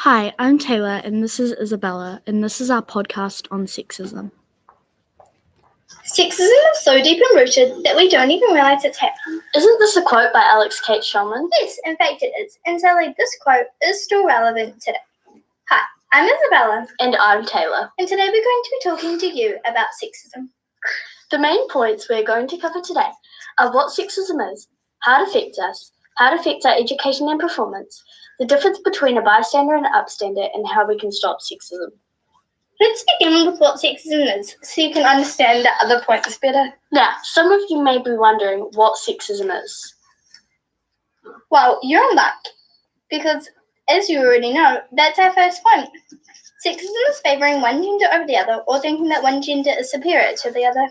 Hi, I'm Taylor, and this is Isabella, and this is our podcast on sexism. Sexism is so deep and rooted that we don't even realise it's happening. Isn't this a quote by Alex Kate Shulman? Yes, in fact it is, and sadly this quote is still relevant today. Hi, I'm Isabella. And I'm Taylor. And today we're going to be talking to you about sexism. The main points we're going to cover today are what sexism is, how it affects us, how it affects our education and performance, the difference between a bystander and an upstander, and how we can stop sexism. Let's begin with what sexism is, so you can understand the other points better. Now, some of you may be wondering what sexism is. Well, you're in luck, because as you already know, that's our first point. Sexism is favouring one gender over the other, or thinking that one gender is superior to the other.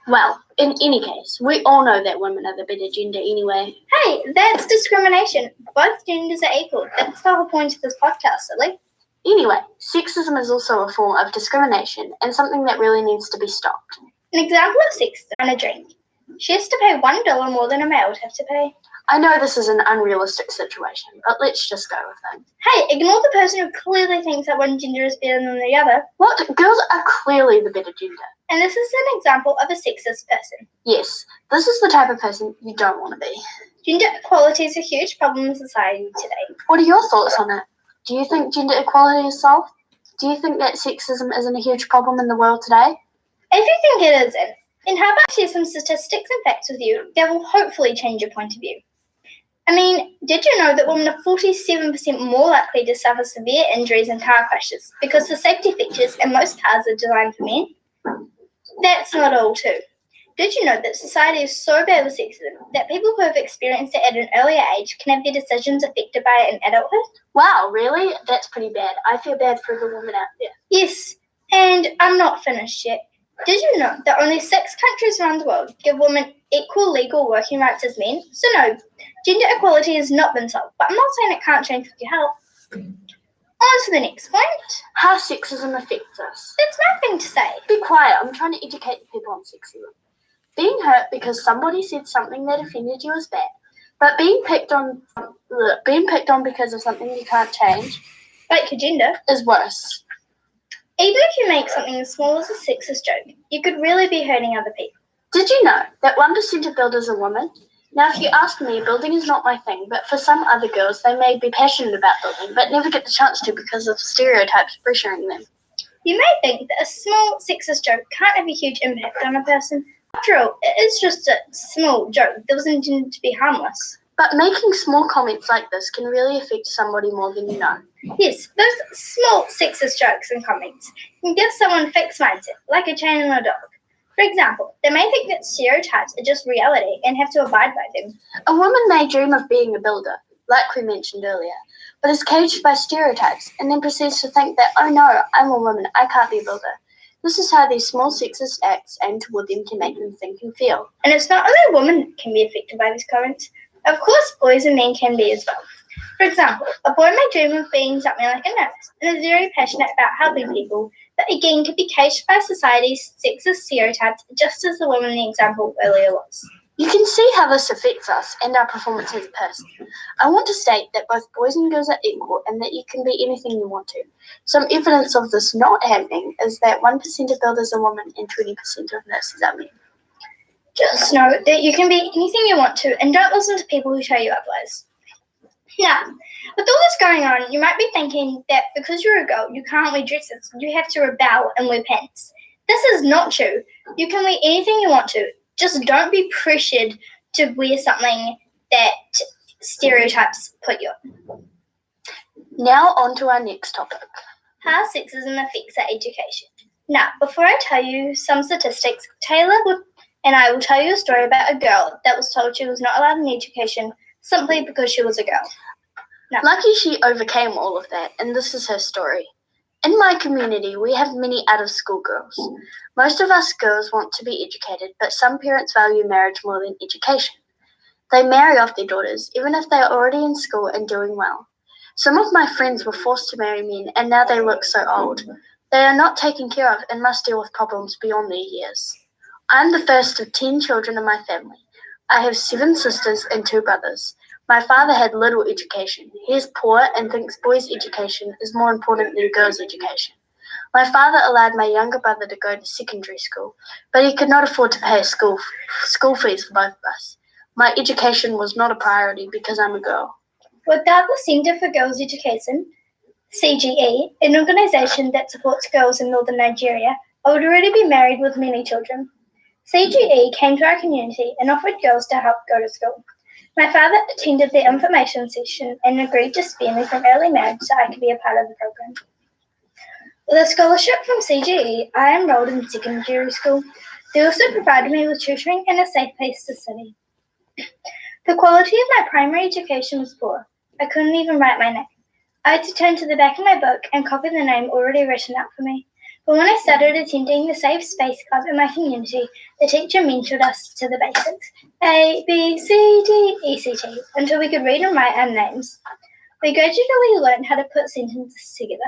Well, in any case, we all know that women are the better gender anyway. Hey, that's discrimination. Both genders are equal. That's the whole point of this podcast, silly. Anyway, sexism is also a form of discrimination and something that really needs to be stopped. An example of sexism on a drink. She has to pay $1 more than a male would have to pay. I know this is an unrealistic situation, but let's just go with it. Hey, ignore the person who clearly thinks that one gender is better than the other. What? Girls are clearly the better gender. And this is an example of a sexist person. Yes, this is the type of person you don't want to be. Gender equality is a huge problem in society today. What are your thoughts on it? Do you think gender equality is solved? Do you think that sexism isn't a huge problem in the world today? If you think it isn't, then how about I share some statistics and facts with you that will hopefully change your point of view? I mean, did you know that women are 47% more likely to suffer severe injuries in car crashes because the safety features in most cars are designed for men? That's not all too. Did you know that society is so bad with sexism that people who have experienced it at an earlier age can have their decisions affected by it in adulthood? Wow, really? That's pretty bad. I feel bad for the women out there. Yes, and I'm not finished yet. Did you know that only 6 countries around the world give women equal legal working rights as men? So no, gender equality has not been solved, but I'm not saying it can't change with your help. On to the next point. How sexism affects us. That's my thing to say. Be quiet, I'm trying to educate the people on sexism. Being hurt because somebody said something that offended you is bad, but being picked on because of something you can't change, like your gender, is worse. Even if you make something as small as a sexist joke, you could really be hurting other people. Did you know that 1% of builders are women? Now, if you ask me, building is not my thing, but for some other girls, they may be passionate about building, but never get the chance to because of stereotypes pressuring them. You may think that a small sexist joke can't have a huge impact on a person. After all, it is just a small joke that was intended to be harmless. But making small comments like this can really affect somebody more than you know. Yes, those small sexist jokes and comments can give someone a fixed mindset, like a chain on a dog. For example, they may think that stereotypes are just reality and have to abide by them. A woman may dream of being a builder, like we mentioned earlier, but is caged by stereotypes and then proceeds to think that, oh no, I'm a woman, I can't be a builder. This is how these small sexist acts aimed toward them can make them think and feel. And it's not only women who can be affected by these comments. Of course, boys and men can be as well. For example, a boy may dream of being something like a nurse and is very passionate about helping people, but again could be caged by society's sexist stereotypes, just as the woman in the example earlier was. You can see how this affects us and our performance as a person. I want to state that both boys and girls are equal and that you can be anything you want to. Some evidence of this not happening is that 1% of builders are women and 20% of nurses are men. Just know that you can be anything you want to and don't listen to people who tell you otherwise. Now, with all this going on, you might be thinking that because you're a girl, you can't wear dresses. You have to rebel and wear pants. This is not true. You can wear anything you want to. Just don't be pressured to wear something that stereotypes put you on. Now on to our next topic. How sexism affects our education. Now, before I tell you some statistics, Taylor and I will tell you a story about a girl that was told she was not allowed an education simply because she was a girl. Now, lucky she overcame all of that, and this is her story. In my community, we have many out-of-school girls. Most of us girls want to be educated, but some parents value marriage more than education. They marry off their daughters, even if they are already in school and doing well. Some of my friends were forced to marry men, and now they look so old. They are not taken care of and must deal with problems beyond their years. I'm the first of 10 children in my family. I have 7 sisters and 2 brothers. My father had little education. He is poor and thinks boys' education is more important than girls' education. My father allowed my younger brother to go to secondary school, but he could not afford to pay school fees for both of us. My education was not a priority because I'm a girl. Without the Centre for Girls' Education, CGE, an organisation that supports girls in northern Nigeria, I would already be married with many children. CGE came to our community and offered girls to help go to school. My father attended the information session and agreed to spare me from early marriage so I could be a part of the program. With a scholarship from CGE, I enrolled in secondary school. They also provided me with tutoring and a safe place to study. The quality of my primary education was poor. I couldn't even write my name. I had to turn to the back of my book and copy the name already written out for me. But when I started attending the Safe Space Club in my community, the teacher mentored us to the basics, A, B, C, D, E, C, T, until we could read and write our names. We gradually learned how to put sentences together.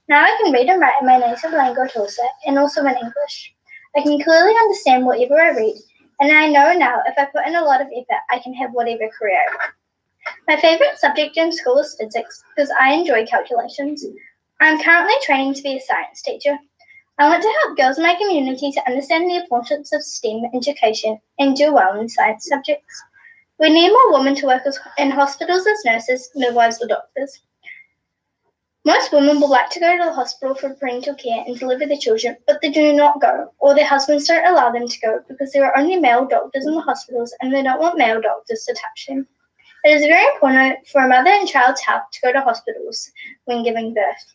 Now I can read and write in my native language and also in English. I can clearly understand whatever I read, and I know now if I put in a lot of effort, I can have whatever career I want. My favourite subject in school is physics because I enjoy calculations. I'm currently training to be a science teacher. I want to help girls in my community to understand the importance of STEM education and do well in science subjects. We need more women to work in hospitals as nurses, midwives, or doctors. Most women would like to go to the hospital for parental care and deliver their children, but they do not go, or their husbands don't allow them to go because there are only male doctors in the hospitals and they don't want male doctors to touch them. It is very important for a mother and child's health to go to hospitals when giving birth.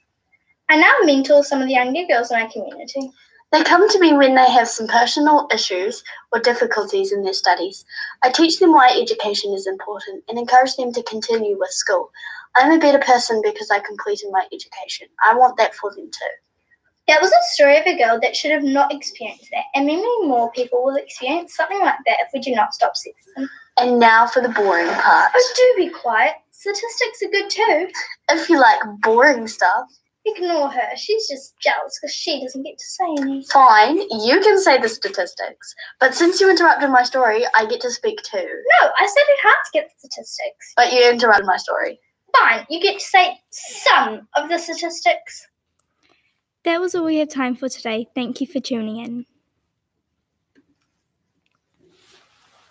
I now mentor some of the younger girls in my community. They come to me when they have some personal issues or difficulties in their studies. I teach them why education is important and encourage them to continue with school. I'm a better person because I completed my education. I want that for them too. That was a story of a girl that should have not experienced that, and many more people will experience something like that if we do not stop sexism. And now for the boring part. Oh, do be quiet. Statistics are good too. If you like boring stuff, ignore her. She's just jealous because she doesn't get to say any. Fine, you can say the statistics. But since you interrupted my story, I get to speak too. No, I said it hard to get the statistics. But you interrupted my story. Fine, you get to say some of the statistics. That was all we have time for today. Thank you for tuning in.